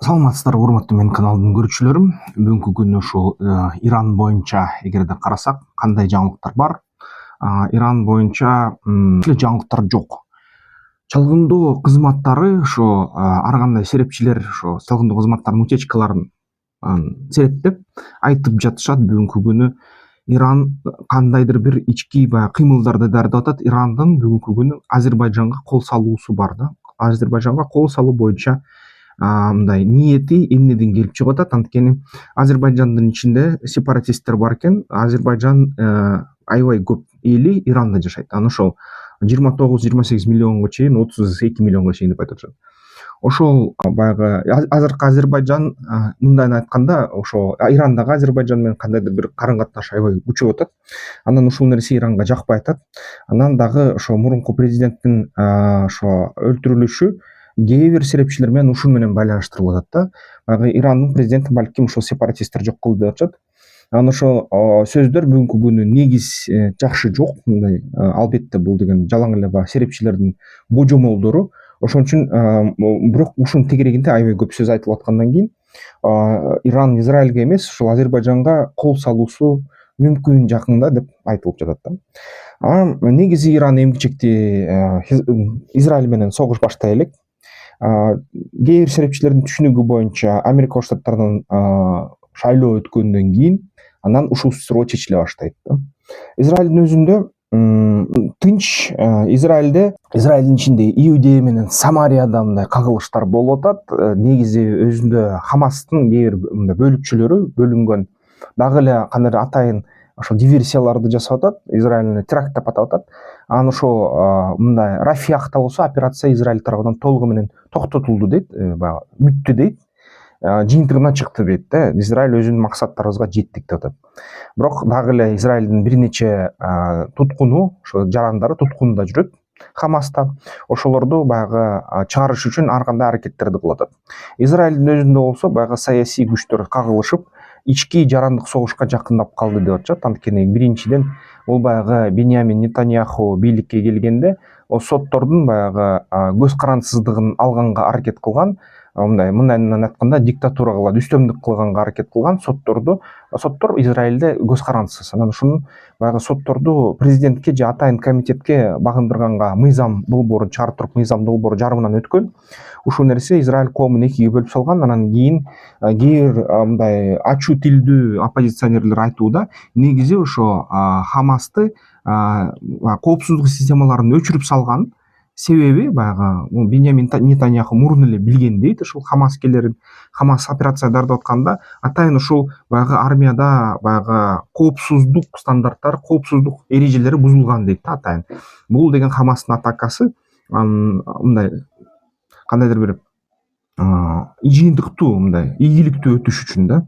Саламатсыздарбы урматтуу менин каналдын көрүүчүлөрүм. Бүгүнкү күнү ушул Иран боюнча эгерде карасак кандай жаңылыктар бар? Иран боюнча эле жаңылыктар жок. Чалгындоо кызматтары ошо ар кандай серепчилер ошо чалгындоо кызматтарынын утечкаларын серептеп айтып жатышат. Бүгүнкү күнү Иран кандайдыр бир ички баягы кыймылдарды даярдап атат. Ирандын бүгүнкү күнү Азербайжанга кол салуусу бар да. Азербайжанга кол салуу боюнча мындай ниети эмнеден келип чыгып атат? Анткени Азербайжандын ичинде сепаратисттер бар экен. Азербайжан аябай көп эли Иранда жашайт. Анан ошол 29-28 миллионго чейин, 32 миллионго чейин деп айтып атышат. Ошол баягы азыркы Азербайжан мындайын айтканда, ошо Ирандагы Азербайжан менен кандайдыр бир карым катнаш аябай күчөп атат. Анан ушул нерсе Иранга жакпай атат. Анан дагы ошо мурунку президенттин ошо өлтүрүлүшү кээ бир серепчилер менен ушул менен байланыштырылып атат да. Баягы Ирандын президенти балким ошол сепаратисттер жок кылды деп атышат. Анан ошо сөздөр бүгүнкү күнү негиз жакшы жок. Мындай албетте бул деген жалаң эле баягы серепчилердин божомолдору. Ошон үчүн бирок ушунун тегерегинде аябай көп сөз айтылып аткандан кийин Иран Израилге эмес, ушул Азербайжанга кол салуусу мүмкүн жакында деп айтылып жатат да. Анан негизи Иран эмгичекти Израиль менен согуш баштай элек. Кээ бир серепчилердин түшүнүгү боюнча Америка Коштор Штаттарынын шайлоо өткөндөн кийин анан ушул суроо чечиле баштайт да. Израилдин өзүндө тынч, Израилдин ичинде Иудея менен Самарияда мындай кагылыштар болуп атат. Негизи өзүндө Хамастын кээ бир мындай бөлүкчөлөрү бөлүнгөн, дагы эле кандайдыр атайын ошо диверсияларды жасап атат, Израиль теракт деп атап атат. Анан ошо мындай Рафиахта болсо операция Израиль тарабынан толугу менен токтотулду дейт, баягы бүттү дейт, жыйынтыгына чыкты дейт да. Израиль өзүнүн максаттарыбызга жеттик деп атат. Бирок дагы эле Израилдин бир нече туткуну, ошо жарандары туткунда жүрөт Хамаста. Ошолорду баягы чыгарыш үчүн ар кандай аракеттерди кылып атат. Израилдин өзүндө болсо баягы саясий күчтөр кагылышып, ички жарандык согушка жакындап калды деп атышат. Анткени биринчиден бул баягы Беньямин Нетаньяху бийликке келгенде соттордун баягы көз карандысыздыгын алганга аракет кылган, мындайынан айтканда диктатура кылган, үстөмдүк кылганга аракет кылган соттор Израилде көз карандысыз. Анан ушуну баягы сотторду президентке же атайын комитетке багындырганга мыйзам долбоорун чыгарып туруп, мыйзам долбоору жарымынан өткөн. Ушул нерсе Израиль коомун экиге бөлүп салган. Анан кийин кээ бир мындай ачуу тилдүү оппозиционерлер айтууда негизи ошо Хамасты коопсуздук системаларын өчүрүп салган себеби баягы Беньямин Нетаньяху мурун эле билген дейт ушул Хамаскелерин. Хамас операция даярдап атканда атайын ушул баягы армияда баягы коопсуздук стандарттары, коопсуздук эрежелери бузулган дейт да атайын. Бул деген Хамастын атакасы мындай кандайдыр бир жыйынтыктуу, мындай ийгиликтүү өтүш үчүн да.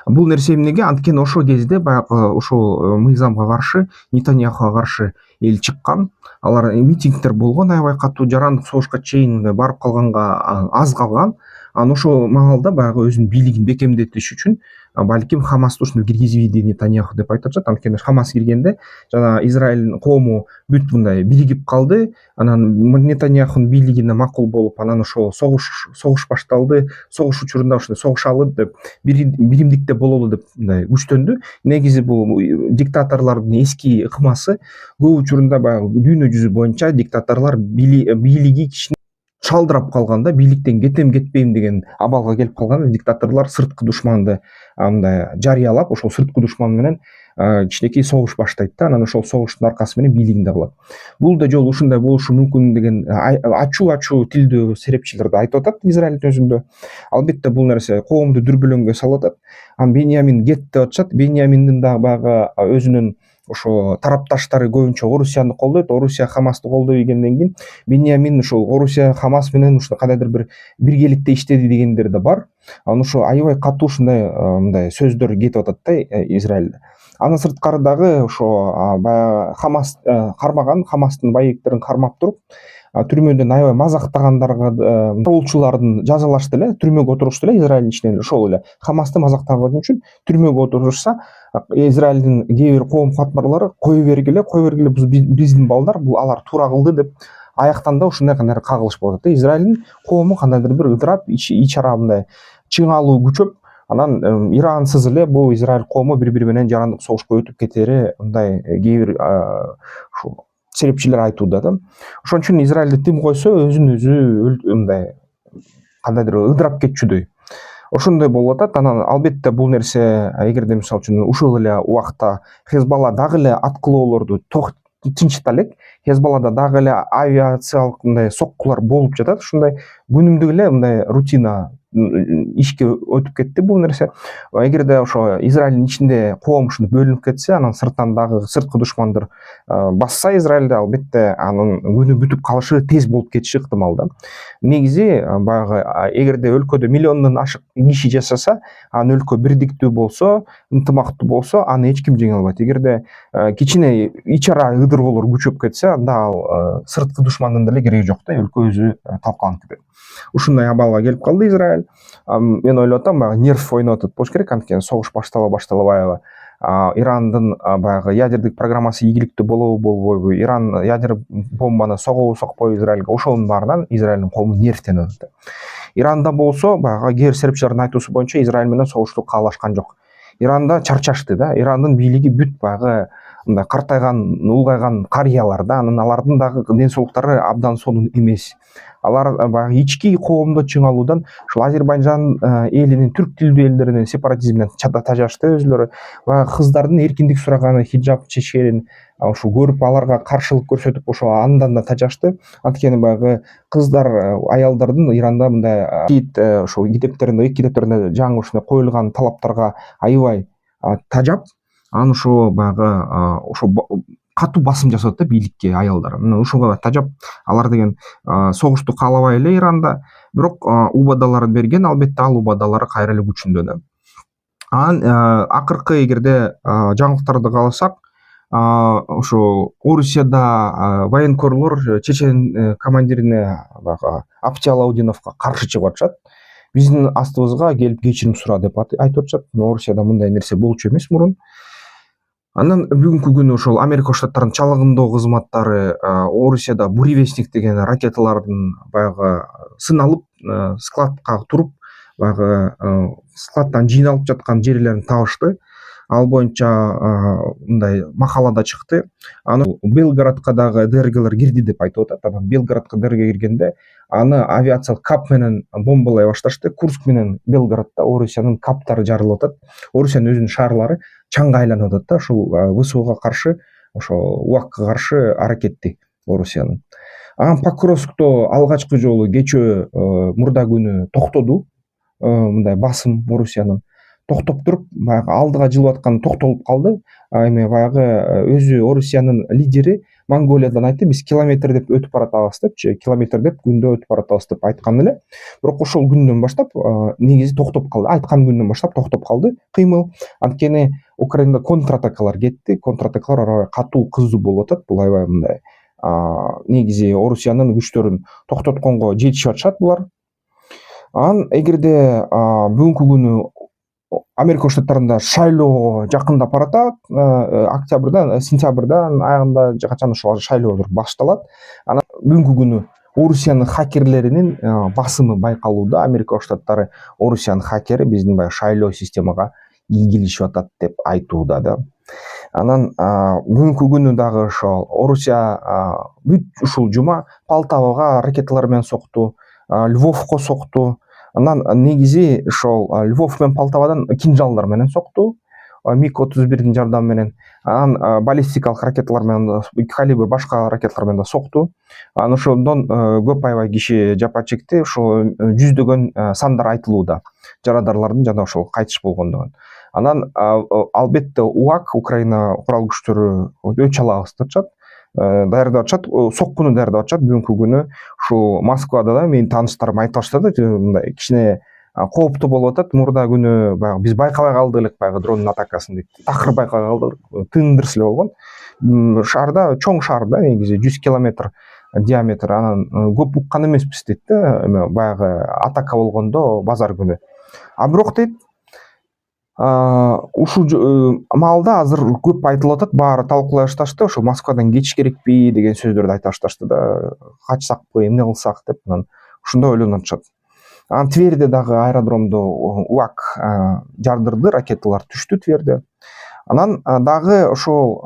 Бул нерсе эмнеге? Анткени ошол кезде баягы ошол мыйзамга каршы, Нетаньяхуга каршы эл чыккан. Алар митингдер болгон, аябай катуу жарандык согушка чейин барып калганга аз калган. Анан ошол маалда баягы өзүнүн бийлигин бекемдетиш үчүн балким Хамасты ушуну киргизбейди Нетаньяху деп айтып атышат. Анткени Хамас киргенде жана Израиль коому бүт мындай биригип калды. Анан Нетаньяхунун бийлигине макул болуп, анан ошол согуш башталды. Согуш учурунда ушундай согушалы деп, биримдикте бололу деп мындай күчтөндү. Негизи бул диктаторлордун эски ыкмасы. Көп учурунда баягы дүйнө жүзү боюнча диктаторлор бийлиги кичине чалдырап калганда, бийликтен кетем кетпейм деген абалга келип калганда диктаторлор сырткы душманды мындай жарыялап, ошол сырткы душман менен кичинекей согуш баштайт да. Анан ошол согуштун аркасы менен бийлигинде калат. Бул да жолу ушундай болушу мүмкүн деген ачуу тилдүү серепчилер да айтып атат Израилдин өзүндө. Албетте бул нерсе коомду дүрбөлөңгө салып атат. Беньямин кетти деп атышат. Беньяминдин да баягы өзүнүн ошо тарапташтары көбүнчө Орусияны колдойт. Орусия Хамасты колдой бергенден кийин Беньямин ушул Орусия Хамас менен ушул кандайдыр бир биргеликте иштеди дегендер да бар. Анан ошо аябай катуу ушундай мындай сөздөр кетип атат да Израилде. Андан сырткары дагы ошо баягы Хамас кармаган, Хамастын боевиктерин кармап туруп, түрмөдөн аябай мазактагандарга, кароолчулардын жазалашты эле, түрмөгө отурушту эле Израилдин ичинен. Ошол эле Хамасты мазактаган үчүн түрмөгө отурушса, Израилдин кээ бир коом катмарлары кое бергиле, бул биздин балдар, бул алар туура кылды деп аяктан да ушундай кандайдыр кагылыш болуп атат да. Израилдин коому кандайдыр бир ыдырап, ич ара мындай чыңалуу күчөп, анан Ирансыз эле бул Израиль коому бири бири менен жарандык согушка өтүп кетери мындай кээ бир ушул серепчилер айтууда да. Ошон үчүн Израилди тим койсо өзүн өзү мындай кандайдыр ыдырап кетчүдөй. Ошондой болуп атат. Анан албетте бул нерсе эгерде мисалы үчүн ушул эле убакта Хезбалла дагы эле аткылоолорду тынчыта элек, Хезбаллада дагы эле авиациялык мындай соккулар болуп жатат. Ушундай күнүмдүк эле мындай рутина ишке өтүп кетти бул нерсе. Эгерде ошо Израилдин ичинде коом ушинтип бөлүнүп кетсе, анан сырттан дагы сырткы душмандар басса Израилде, албетте анын күнү бүтүп калышы тез болуп кетиши ыктымал да. Негизи баягы эгерде өлкөдө миллиондон ашык киши жашаса, анан өлкө бирдиктүү болсо, ынтымактуу болсо, аны эч ким жеңе албайт. Эгерде кичине ич ара ыдыроолор күчөп кетсе, анда ал сырткы душмандын деле кереги жок да, өлкө өзү талкаланып кетет. Ушундай абалга келип калды Израиль. Мен ойлоп атам, баягы нерв ойноп атат болуш керек, анткени согуш башталабайбы. Ирандын баягы ядердик программасы ийгиликтүү болобу болбойбу, Иран ядер бомбаны согобу сокпойбу Израилге, ошонун баарынан Израилдин коому нервтенип атат. Иранда болсо, баягы кээ бир серепчилердин айтуусу боюнча Израиль менен согушту каалашкан жок. Иранда чарчашты да. Ирандын бийлиги бүт баягы мындай картайган, улгайган карыялар да, анан алардын дагы ден соолуктары абдан сонун эмес. Алар баягы ички коомдо чыңалуудан ушул Азербайжан элинин, түрк тилдүү элдеринин сепаратизминен тажашты өзүлөрү. Баягы кыздардын эркиндик сураганы, хиджаб чечкенин ошо көрүп аларга каршылык көрсөтүп ошо андан да тажашты. Анткени баягы кыздар, аялдардын Иранда мындай ошо китептеринде жаңы ушундай коюлган талаптарга аябай тажап, анан ошо баягы ошо катуу басым жасап атат да бийликке аялдар. Мына ушуга тажап, алар деген согушту каалабай эле Иранда, бирок убадалар берген, албетте ал убадалары кайра эле күчүндө да. Анан акыркы эгерде жаңылыктарды кааласак, ошо Орусияда военкорлор чечен командирине баягы Апти Алаудиновго каршы чыгып атышат. Биздин астыбызга келип кечирим сура деп айтып атышат. Орусияда мындай нерсе болчу эмес мурун. Анан бүгүнкү күнү ошол Америка Штаттарынын чалгындоо кызматтары Орусияда Буревестник деген ракеталардын баягы сыналып, складка туруп, баягы складтан жыйналып жаткан жерлерин табышты. Ал боюнча мындай макала да чыкты. Анан Белградка дагы ДРГлер кирди деп айтып атат. Анан Белградка ДРГ киргенде аны авиациялык кап менен бомбалай башташты. Курск менен Белградта Орусиянын каптары жарылып атат. Орусиянын өзүнүн шаарлары чаңга айланып атат да, ушул ВСУга каршы, ошо УАКка каршы аракетти Орусиянын. Анан Покровскто алгачкы жолу кечөө мурда күнү токтоду. Мындай басым Орусиянын токтоп туруп, баягы алдыга жылып аткан токтолуп калды. Эми баягы өзү Орусиянын лидери Монголиядан айтты, биз километр деп өтүп баратабыз депчи, километр деп күндө өтүп баратабыз деп айткан эле. Бирок ошол күндөн баштап негизи токтоп калды. Айткан күндөн баштап токтоп калды кыймыл. Анткени Украинада контратакалар кетти. Контратакалар аябай катуу, кыздуу болуп атат. Бул аябай мындай негизи Орусиянын күчтөрүн токтотконго жетишип атышат булар. Анан эгерде бүгүнкү күнү Америка Штаттарында шайлоо жакындап баратат, октябрда, сентябрдан аягында качан ошол шайлоо башталат. Анан бүгүнкү күнү Орусиянын хакерлеринин басымы байкалууда. Америка Штаттары Орусиянын хакери биздин баягы шайлоо системага ийгилишип атат деп айтууда да. Анан бүгүнкү күнү дагы ошол Орусия бүт ушул жума Полтавага ракеталар менен сокту, Львовко сокту. Анан негизи ошол Львов менен Полтавадан кинжалдар менен сокту, МиГ-31дин жардамы менен. Анан баллистикалык ракеталар менен, калибр башка ракеталар менен да сокту. Анан ошондон көп аябай киши жапа чекти. Ошо жүздөгөн сандар айтылууда жарадарлардын жана ошол кайтыш болгондугун. Анан албетте УАК, Украина курал күчтөрү өч алабыз деп атышат. Даярдап атышат, соккуну даярдап атышат. Бүгүнкү күнү ушул Москвада да менин тааныштарым айтып атышты, мындай кичине кооптуу болуп атат. Мурда күнү баягы биз байкабай калдык элек баягы дронун атакасын деп. Такыр байкабай калдык, тындырыс эле болгон. Шаарда, чоң шаар да, негизи 100 километр диаметр. Анан көп уккан эмеспиз дейт да, баягы атака болгондо базар күнү. Бирок дейт, ушул маалда азыр көп айтылып атат, баары талкуулай башташты. Ошо Москвадан кетиш керекпи деген сөздөрдү айта башташты да, качсакпы, эмне кылсак деп, анан ушундай ойлонуп атышат. Анан Тверде дагы аэродромдо УАК жардырды, ракеталар түштү Тверде. Анан дагы ошол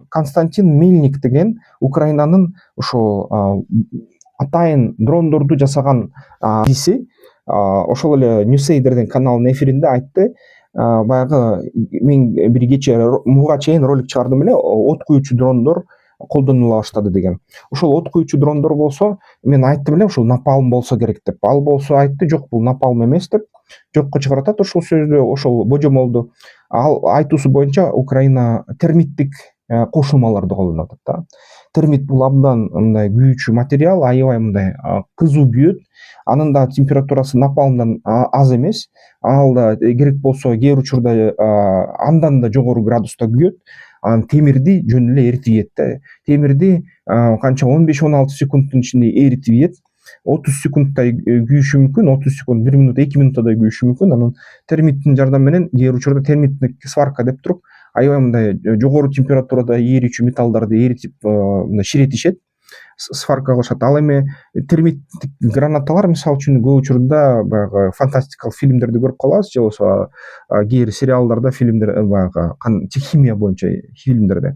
Константин Мельник деген Украинанын ошол атайын дрондорду жасаган биси ошол эле Newsейдер деген каналдын эфиринде айтты, баягы мен бир кече буга чейин ролик чыгардым эле, от куючу дрондор колдонула баштады деген. Ошол от куючу дрондор болсо, мен айттым эле ушул напалм болсо керек деп. Ал болсо айтты, жок бул напалм эмес деп жокко чыгарып атат ушул сөздү, ошол божомолду. Ал айтуусу боюнча Украина термиттик кошулмаларды колдонуп атат да. Термит бул абдан мындай күйүүчү материал, аябай мындай кызуу күйөт. Анын да температурасы напалмдан аз эмес. Ал да керек болсо кээ бир учурда андан да жогору градуста күйөт. Анан темирди жөн эле эритип ийет да. Темирди канча 15-16 секундтун ичинде эритип ийет. 30 секундтай күйүшү мүмкүн, 30 секунд, 1 минут, 2 минуттай күйүшү мүмкүн. Анан термиттин жардамы менен кээ бир учурда термиттик сварка деп туруп, аябай мындай жогору температурада эрүүчү металлдарды эритип мындай ширетишет, сварка кылышат. Ал эми термиттик гранаталар мисалы үчүн көп учурда баягы фантастикалык фильмдерде көрүп калабыз, же болбосо кээ бир сериалдарда, фильмдер баягы химия боюнча фильмдерде.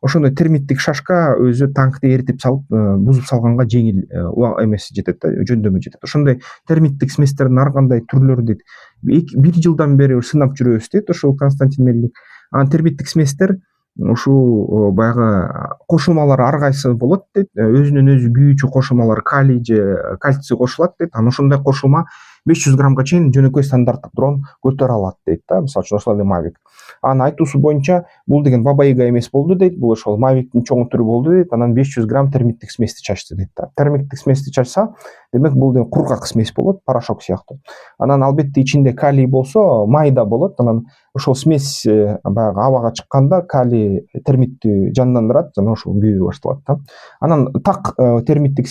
Ошондой термиттик шашка өзү танкты эритип салып, бузуп салганга жеңил эмеси жетет да, жөндөмү жетет. Ошондой термиттик сместердин ар кандай түрлөрү дейт. 1 жылдан бери сынап жүрөбүз дейт ошол Константин Мельник. Анан термиттик сместер ушул баягы кошулмалар ар кайсы болот дейт. Өзүнөн өзү күйүүчү кошулмалар калий же кальций кошулат дейт. Анан ошондой кошулма 500 граммга чейин жөнөкөй стандарттык дрон көтөрө алат дейт да, мисалы үчүн ошол эле Mavic. Анын айтуусу боюнча бул деген баба яга эмес болду дейт, бул ошол Mavic'тин чоң түрү болду дейт. Анан 500 грамм термиттик смести чачты дейт да. Термиттик смести чачса, демек бул деген кургак смесь болот, порошок сыяктуу. Анан албетте ичинде калий болсо, майда болот. Анан ошол смесь баягы абага чыкканда калий термитти жандандырат, жана ошол күйүү башталат да. Анан так термиттик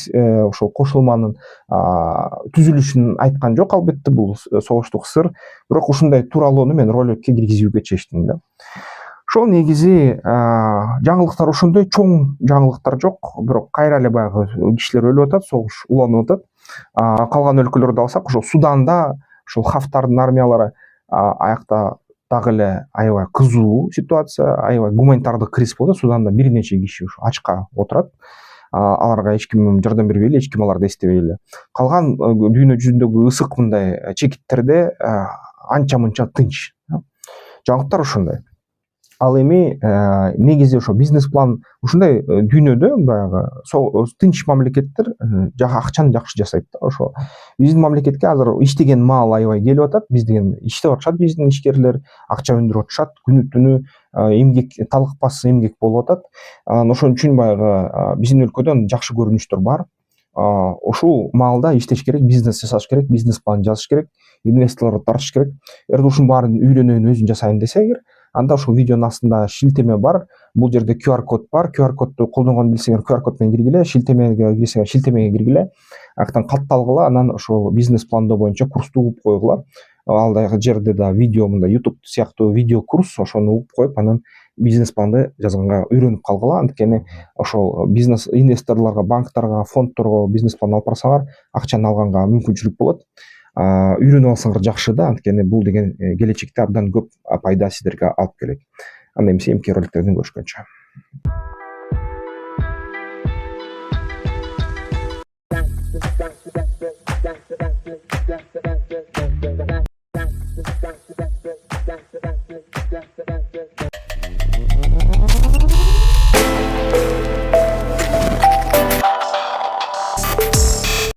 ошол кошулманын түзүлүшүн айткан жок, албетте бул согуштук сыр. Бирок ушундай тууралууну мен роликке киргизүүгө чечтим да. Ошол негизи жаңылыктар ошондой, чоң жаңылыктар жок, бирок кайра эле баягы кишилер өлүп атат, согуш уланып атат. Калган өлкөлөрдү алсак, ошол Суданда ошол Хафтардын армиялары аякта дагы эле аябай кызуу ситуация, аябай гуманитардык кризис болот. Суданда бир нече киши ушу ачка отурат. Аларга эч ким жардам бербей эле, эч ким аларды эстебей эле. Калган дүйнө жүзүндөгү ысык мындай чекиттерде анча мынча тынч. Жаңылыктар ошондой. Ал эми негизи ошо бизнес план ушундай дүйнөдө баягы тынч мамлекеттер акчаны жакшы жасайт да. Ошо биздин мамлекетке азыр иштеген маал аябай келип атат. Биз деген иштеп атышат, биздин ишкерлер акча өндүрүп атышат, күнү түнү эмгек, талыкпас эмгек болуп атат. Анан ошон үчүн баягы биздин өлкөдөн жакшы көрүнүштөр бар. Ушул маалда иштеш керек, бизнес жасаш керек, бизнес план жазыш керек, инвесторлорду тартыш керек. Эгер ушунун баарын үйлөнөйүн өзүм жасайм десе эгер, анда ушул видеонун астында шилтеме бар. Бул жерде QR код бар. QR кодду колдонгонду билсеңер, QR код менен киргиле, шилтемеге кирсеңер, шилтемеге киргиле. Аяктан катталгыла, анан ошол бизнес пландоо боюнча курсту угуп койгула. Ал жерде да видео, мындай YouTube сыяктуу видео курс, ошону угуп коюп, анан бизнес планды жазганга үйрөнүп калгыла. Анткени ошол бизнес инвесторлорго, банктарга, фонддорго бизнес план алып барсаңар, акчаны алганга мүмкүнчүлүк болот. Үйрөнүп алсаңар жакшы да, анткени бул деген келечекте абдан көп пайда сиздерге алып келет. Анда эмесе эмки роликтерден көрүшкөнчө.